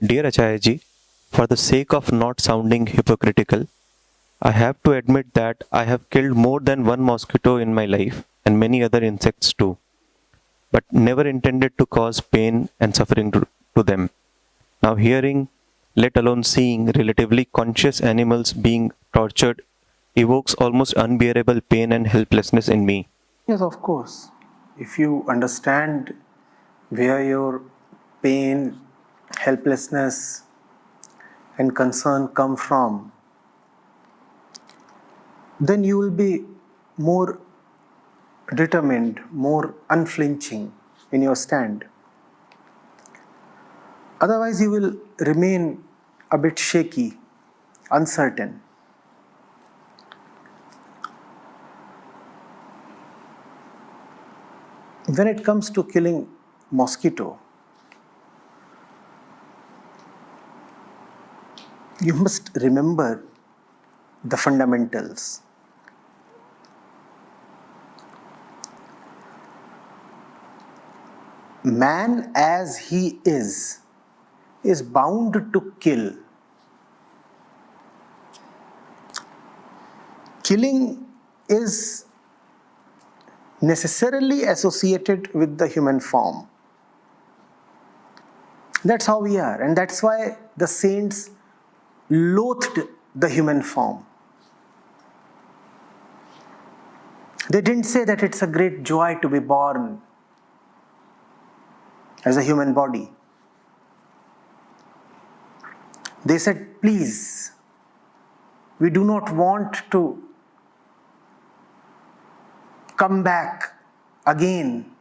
Dear Acharya ji, for the sake of not sounding hypocritical, I have to admit that I have killed more than one mosquito in my life and many other insects too, but never intended to cause pain and suffering to them. Now, hearing, let alone seeing, relatively conscious animals being tortured evokes almost unbearable pain and helplessness in me. Yes, of course. If you understand where your pain, helplessness, and concern come from, then you will be more determined, more unflinching in your stand. Otherwise, you will remain a bit shaky, uncertain. When it comes to killing mosquito, you must remember the fundamentals. Man as he is bound to kill. Killing is necessarily associated with the human form. That's how we are, and that's why the saints loathed the human form. They didn't say that it's a great joy to be born as a human body. They said, please, we do not want to come back again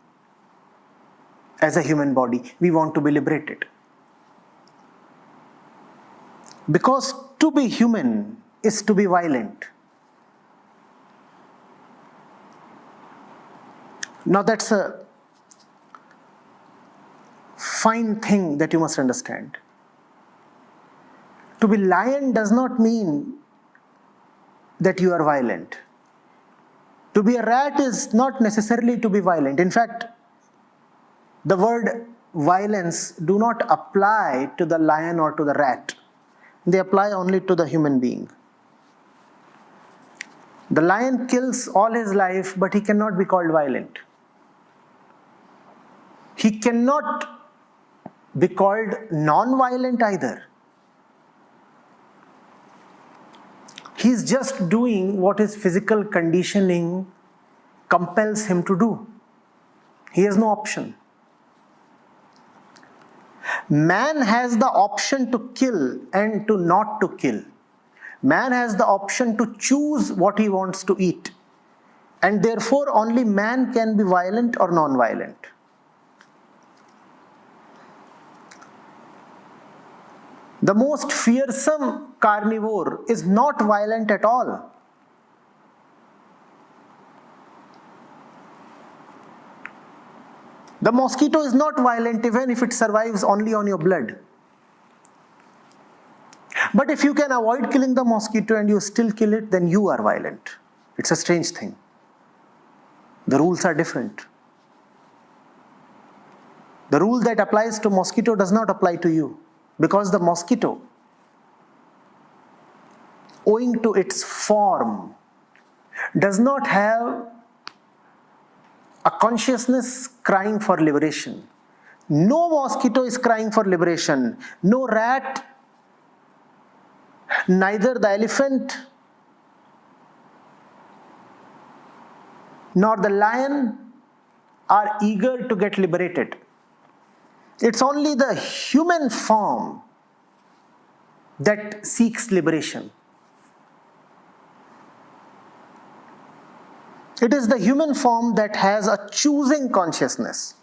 as a human body. We want to be liberated. Because to be human is to be violent. Now that's a fine thing that you must understand. To be lion does not mean that you are violent. To be a rat is not necessarily to be violent. In fact, the word violence do not apply to the lion or to the rat. They apply only to the human being. The lion kills all his life, but he cannot be called violent. He cannot be called non-violent either. He is just doing what his physical conditioning compels him to do. He has no option. Man has the option to kill and to not to kill. Man has the option to choose what he wants to eat. And therefore only man can be violent or non-violent. The most fearsome carnivore is not violent at all. The mosquito is not violent even if it survives only on your blood. But if you can avoid killing the mosquito and you still kill it, then you are violent. It's a strange thing. The rules are different. The rule that applies to mosquito does not apply to you. Because the mosquito, owing to its form, does not have a consciousness crying for liberation. No mosquito is crying for liberation. No rat, neither the elephant, nor the lion are eager to get liberated. It's only the human form that seeks liberation. It is the human form that has a choosing consciousness.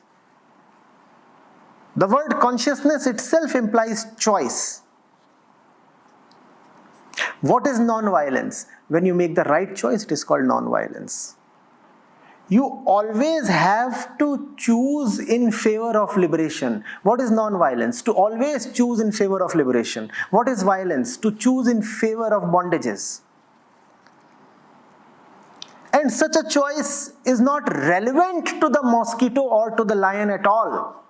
The word consciousness itself implies choice. What is non-violence? When you make the right choice, it is called non-violence. You always have to choose in favor of liberation. What is non-violence? To always choose in favor of liberation. What is violence? To choose in favor of bondages. And such a choice is not relevant to the mosquito or to the lion at all.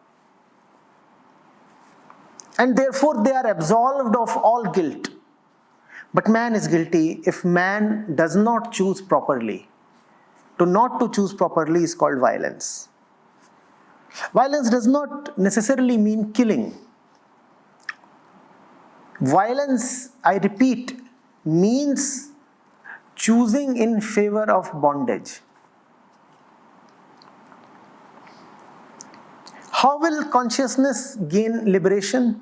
and therefore they are absolved of all guilt. But man is guilty if man does not choose properly. Not to choose properly is called violence. Violence does not necessarily mean killing. Violence, I repeat, means choosing in favor of bondage. How will consciousness gain liberation?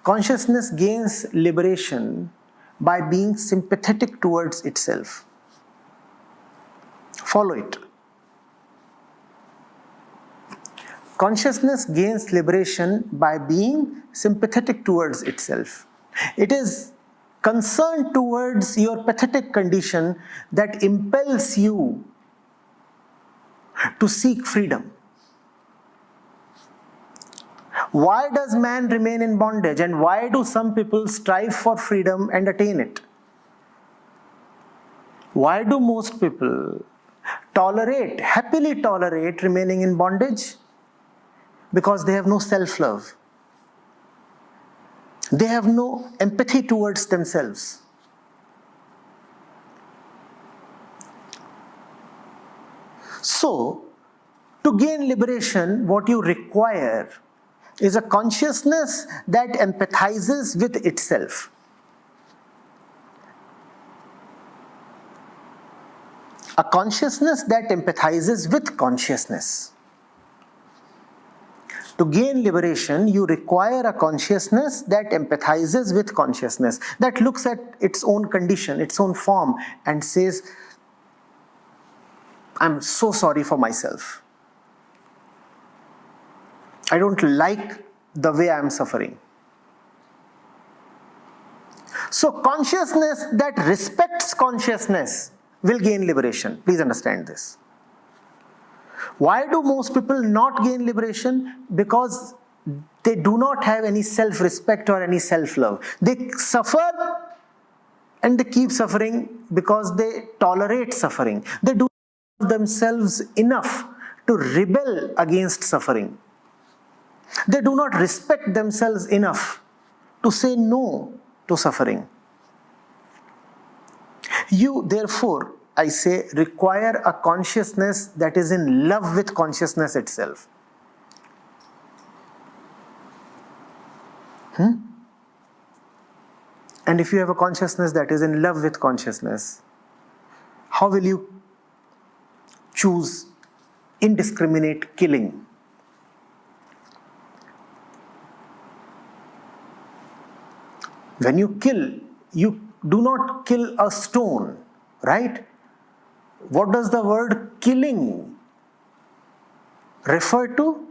Consciousness gains liberation by being sympathetic towards itself. Follow it. Consciousness gains liberation by being sympathetic towards itself. It is concern towards your pathetic condition that impels you to seek freedom. Why does man remain in bondage, and why do some people strive for freedom and attain it? Why do most people happily tolerate remaining in bondage? Because they have no self-love. They have no empathy towards themselves. So, to gain liberation, what you require is a consciousness that empathizes with itself. A consciousness that empathizes with consciousness. To gain liberation, you require a consciousness that empathizes with consciousness, that looks at its own condition, its own form, and says, I'm so sorry for myself. I don't like the way I'm suffering. So consciousness that respects consciousness will gain liberation. Please understand this. Why do most people not gain liberation? Because they do not have any self-respect or any self-love. They suffer and they keep suffering because they tolerate suffering. They do not love themselves enough to rebel against suffering. They do not respect themselves enough to say no to suffering. You, therefore, I say, require a consciousness that is in love with consciousness itself. And if you have a consciousness that is in love with consciousness, how will you choose indiscriminate killing? When you kill, you do not kill a stone, right? What does the word killing refer to?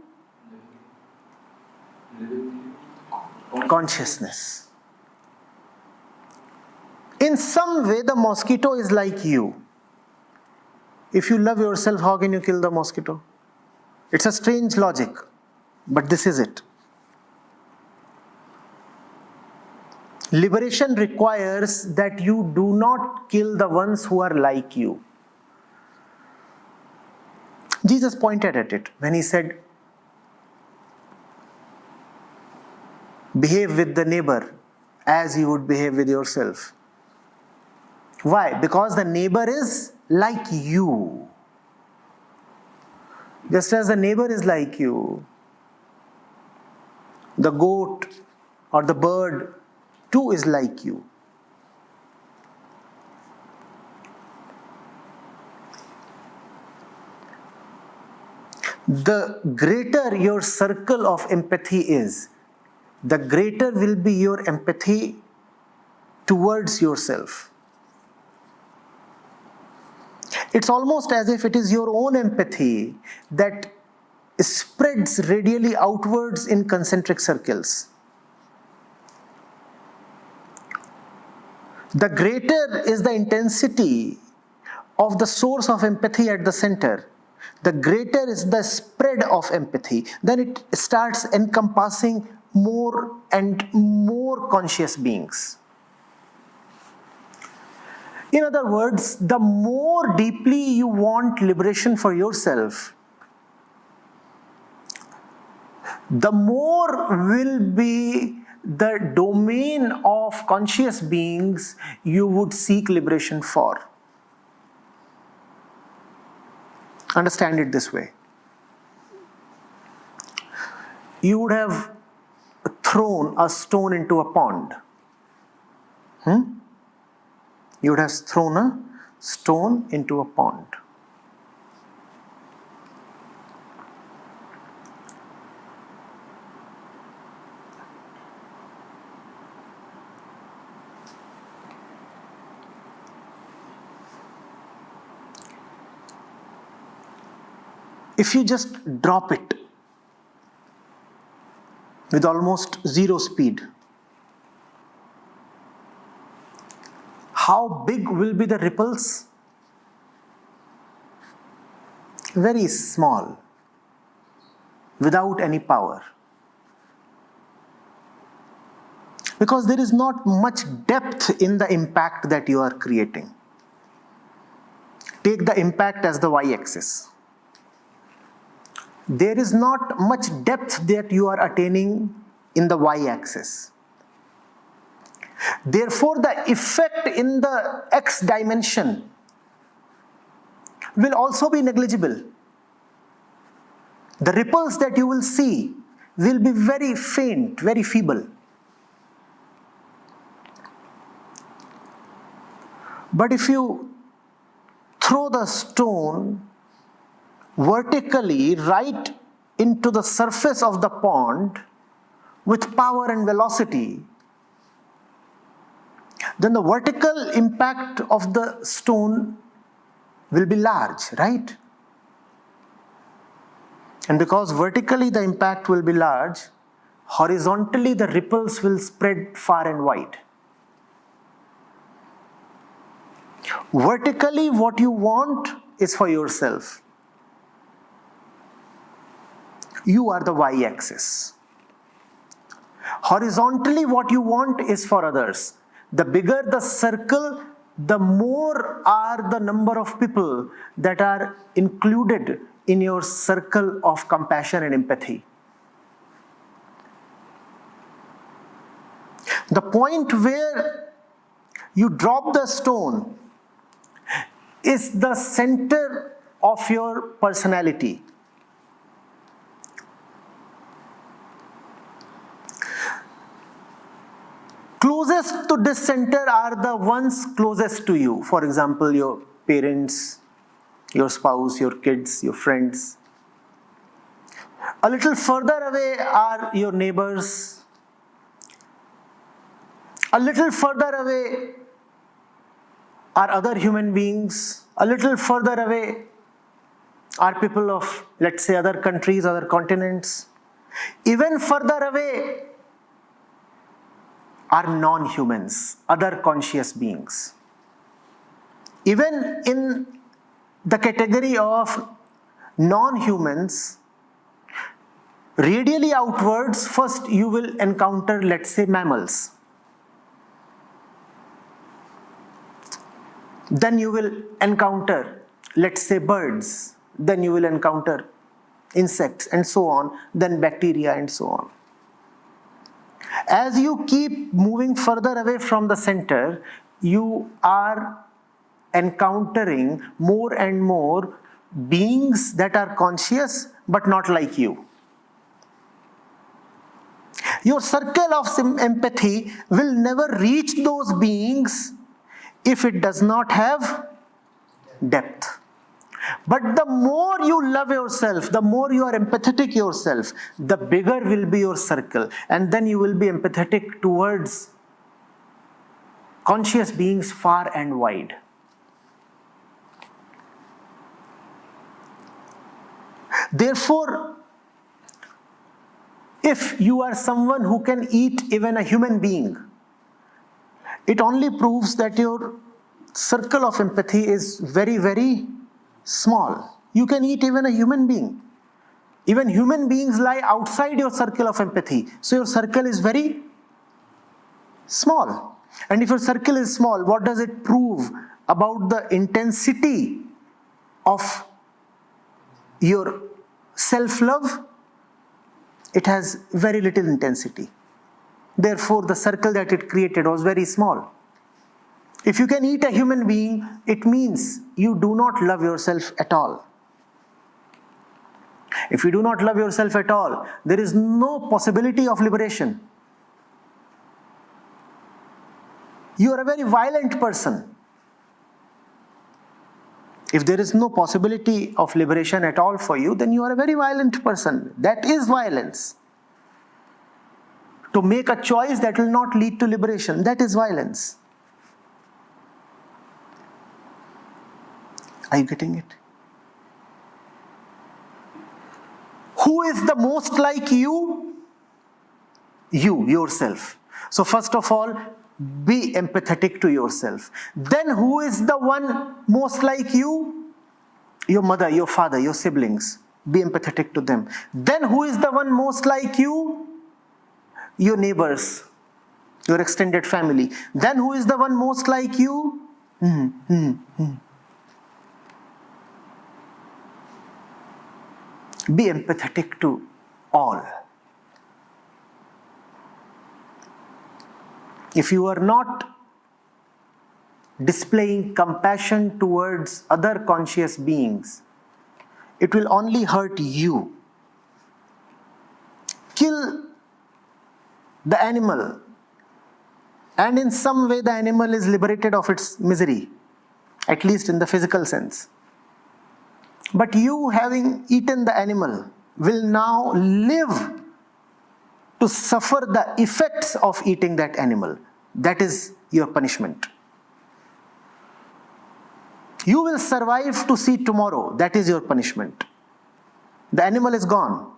Consciousness. In some way, the mosquito is like you. If you love yourself, how can you kill the mosquito? It's a strange logic, but this is it. Liberation requires that you do not kill the ones who are like you. Jesus pointed at it when he said, behave with the neighbor as you would behave with yourself. Why? Because the neighbor is like you. Just as the neighbor is like you, the goat or the bird too is like you. The greater your circle of empathy is, the greater will be your empathy towards yourself. It's almost as if it is your own empathy that spreads radially outwards in concentric circles. The greater is the intensity of the source of empathy at the center, the greater is the spread of empathy. Then it starts encompassing more and more conscious beings. In other words, the more deeply you want liberation for yourself, the more will be the domain of conscious beings you would seek liberation for. Understand it this way. You would have thrown a stone into a pond. You would have thrown a stone into a pond. If you just drop it with almost zero speed, how big will be the ripples? Very small, without any power. Because there is not much depth in the impact that you are creating. Take the impact as the y-axis. There is not much depth that you are attaining in the y-axis. Therefore, the effect in the x dimension will also be negligible. The ripples that you will see will be very faint, very feeble. But if you throw the stone vertically right into the surface of the pond with power and velocity, then the vertical impact of the stone will be large, right? And because vertically the impact will be large, horizontally the ripples will spread far and wide. Vertically, what you want is for yourself. You are the y-axis. Horizontally, what you want is for others. The bigger the circle, the more are the number of people that are included in your circle of compassion and empathy. The point where you drop the stone is the center of your personality. Closest to this center are the ones closest to you. For example, your parents, your spouse, your kids, your friends. A little further away are your neighbors. A little further away are other human beings. A little further away are people of, let's say, other countries, other continents. Even further away are non-humans, other conscious beings. Even in the category of non-humans, radially outwards, first you will encounter, let's say, mammals. Then you will encounter, let's say, birds. Then you will encounter insects and so on, then bacteria and so on. As you keep moving further away from the center, you are encountering more and more beings that are conscious but not like you. Your circle of empathy will never reach those beings if it does not have depth. But the more you love yourself, the more you are empathetic yourself, the bigger will be your circle. And then you will be empathetic towards conscious beings far and wide. Therefore, if you are someone who can eat even a human being, it only proves that your circle of empathy is very, very small. You can eat even a human being. Even human beings lie outside your circle of empathy. So your circle is very small. And if your circle is small, what does it prove about the intensity of your self-love? it has very little intensity. Therefore, the circle that it created was very small. If you can eat a human being, it means you do not love yourself at all. If you do not love yourself at all, there is no possibility of liberation. You are a very violent person. If there is no possibility of liberation at all for you, then you are a very violent person. That is violence. To make a choice that will not lead to liberation, that is violence. Are you getting it? Who is the most like you? You, yourself. So first of all, be empathetic to yourself. Then who is the one most like you? Your mother, your father, your siblings. Be empathetic to them. Then who is the one most like you? Your neighbors, your extended family. Then who is the one most like you? Be empathetic to all. If you are not displaying compassion towards other conscious beings, it will only hurt you. Kill the animal, and in some way the animal is liberated of its misery, at least in the physical sense. But you, having eaten the animal, will now live to suffer the effects of eating that animal. That is your punishment. You will survive to see tomorrow. That is your punishment. The animal is gone.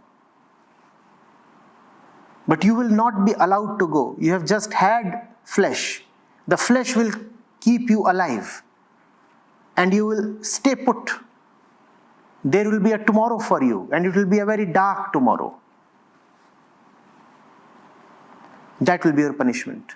But you will not be allowed to go. You have just had flesh. The flesh will keep you alive. And you will stay put. There will be a tomorrow for you, and it will be a very dark tomorrow. That will be your punishment.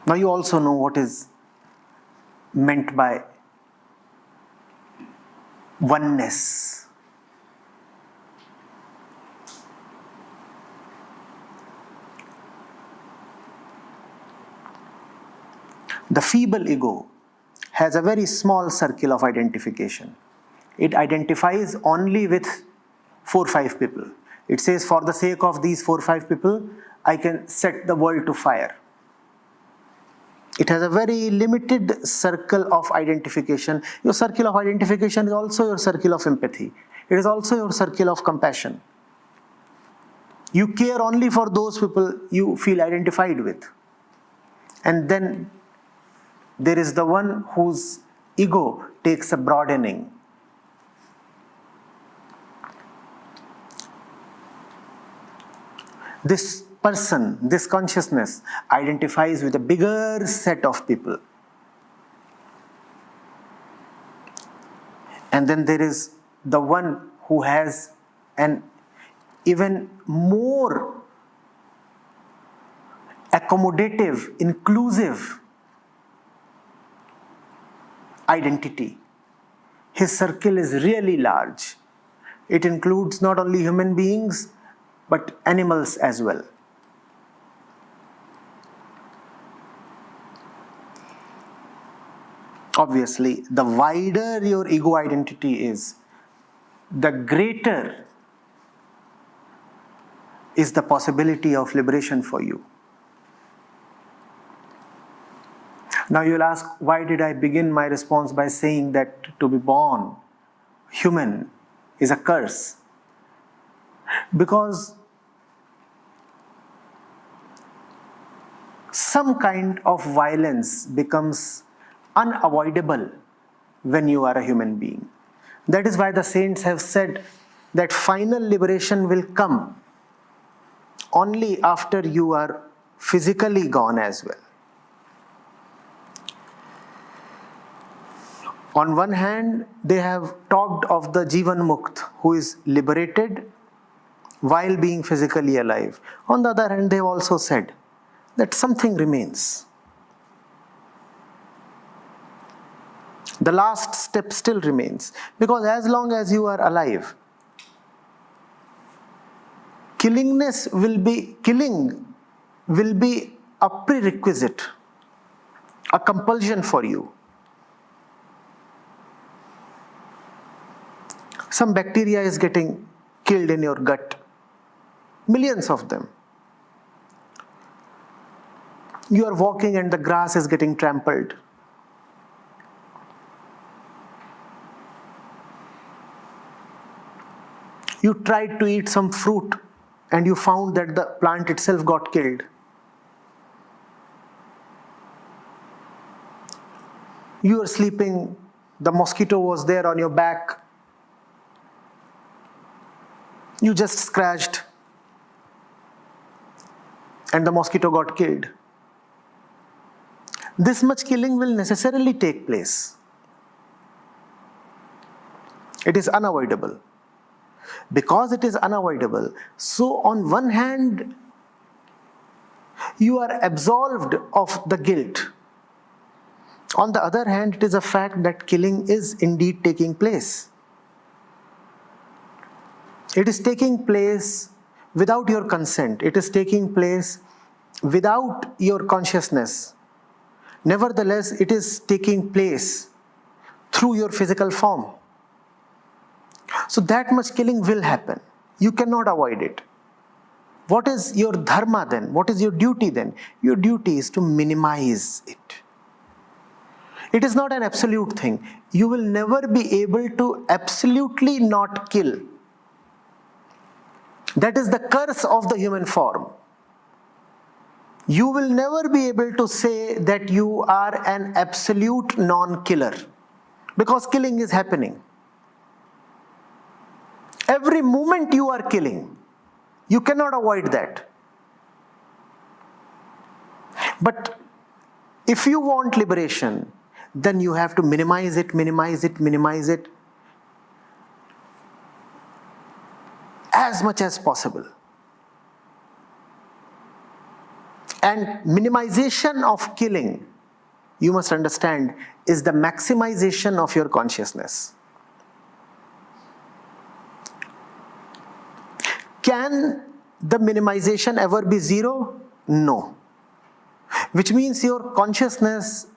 Now you also know what is meant by oneness. The feeble ego has a very small circle of identification. It identifies only with 4 or 5 people. It says, for the sake of these 4 or 5 people, I can set the world to fire. It has a very limited circle of identification. Your circle of identification is also your circle of empathy. It is also your circle of compassion. You care only for those people you feel identified with. And then there is the one whose ego takes a broadening. This person, this consciousness, identifies with a bigger set of people. And then there is the one who has an even more accommodative, inclusive identity. His circle is really large. It includes not only human beings, but animals as well. Obviously, the wider your ego identity is, the greater is the possibility of liberation for you. Now you'll ask, why did I begin my response by saying that to be born human is a curse? Because some kind of violence becomes unavoidable when you are a human being. That is why the saints have said that final liberation will come only after you are physically gone as well. On one hand, they have talked of the Jivan Mukt, who is liberated while being physically alive. On the other hand, they have also said that something remains. The last step still remains, because as long as you are alive, killing will be a prerequisite, a compulsion for you. Some bacteria is getting killed in your gut, millions of them. You are walking and the grass is getting trampled. You tried to eat some fruit and you found that the plant itself got killed. You are sleeping, the mosquito was there on your back. You just scratched and the mosquito got killed. This much killing will necessarily take place. It is unavoidable. Because it is unavoidable, so on one hand, you are absolved of the guilt. On the other hand, it is a fact that killing is indeed taking place. It is taking place without your consent. It is taking place without your consciousness. Nevertheless, it is taking place through your physical form. So that much killing will happen. You cannot avoid it. What is your dharma then? What is your duty then? Your duty is to minimize it. It is not an absolute thing. You will never be able to absolutely not kill. That is the curse of the human form. You will never be able to say that you are an absolute non-killer, because killing is happening. Every moment you are killing. You cannot avoid that. But if you want liberation, then you have to minimize it as much as possible. And minimization of killing, you must understand, is the maximization of your consciousness. Can the minimization ever be zero? No. Which means your consciousness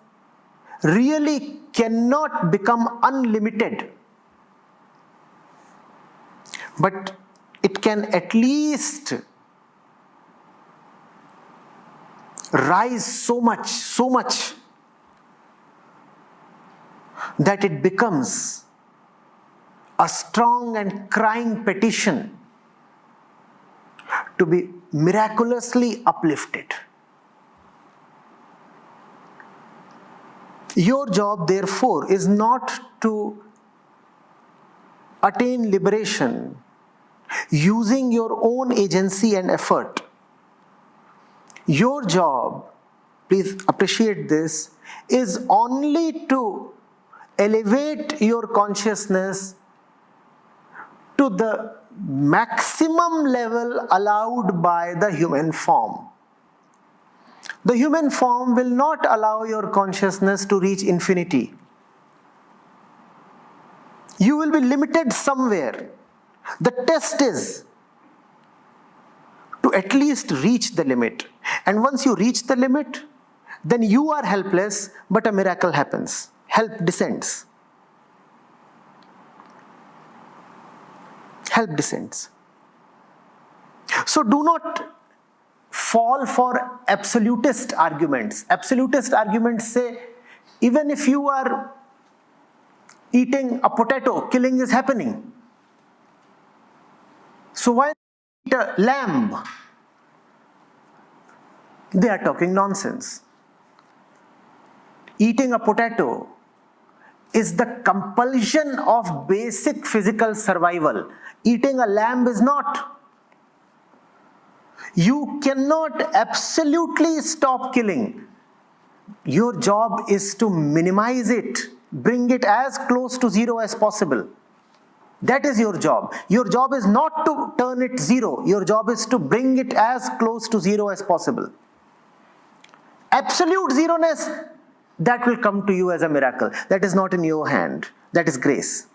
really cannot become unlimited. But it can at least rise so much that it becomes a strong and crying petition to be miraculously uplifted. Your job, therefore, is not to attain liberation using your own agency and effort. Your job, please appreciate this, is only to elevate your consciousness to the maximum level allowed by the human form. The human form will not allow your consciousness to reach infinity. You will be limited somewhere. The test is to at least reach the limit. And once you reach the limit, then you are helpless, but a miracle happens. Help descends. Help descends. So do not fall for absolutist arguments. Absolutist arguments say, even if you are eating a potato, killing is happening. So why eat a lamb? They are talking nonsense. Eating a potato is the compulsion of basic physical survival. Eating a lamb is not. You cannot absolutely stop killing. Your job is to minimize it bring it as close to zero as possible. That is your job. Your job is not to turn it zero. Your job is to bring it as close to zero as possible. Absolute zeroness, that will come to you as a miracle. That is not in your hand. That is grace.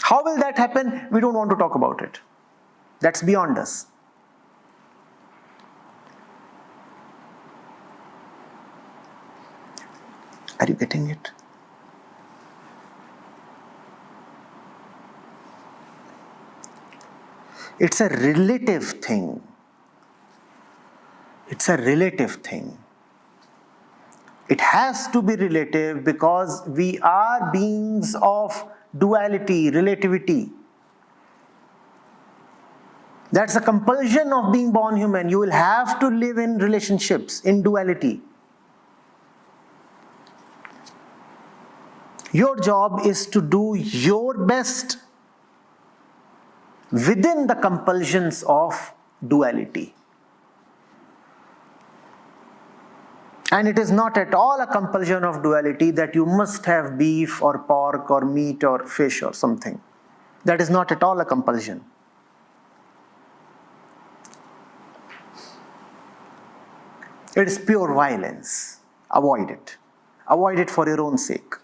How will that happen? We don't want to talk about it. That's beyond us. Are you getting it? It's a relative thing. It's a relative thing. It has to be relative because we are beings of duality, relativity. That's a compulsion of being born human. You will have to live in relationships, in duality. Your job is to do your best within the compulsions of duality. And it is not at all a compulsion of duality that you must have beef or pork or meat or fish or something. That is not at all a compulsion. It is pure violence. Avoid it. Avoid it for your own sake.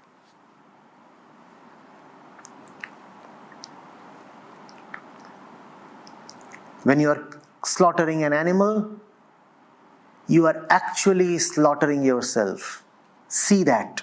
When you are slaughtering an animal, you are actually slaughtering yourself. See that.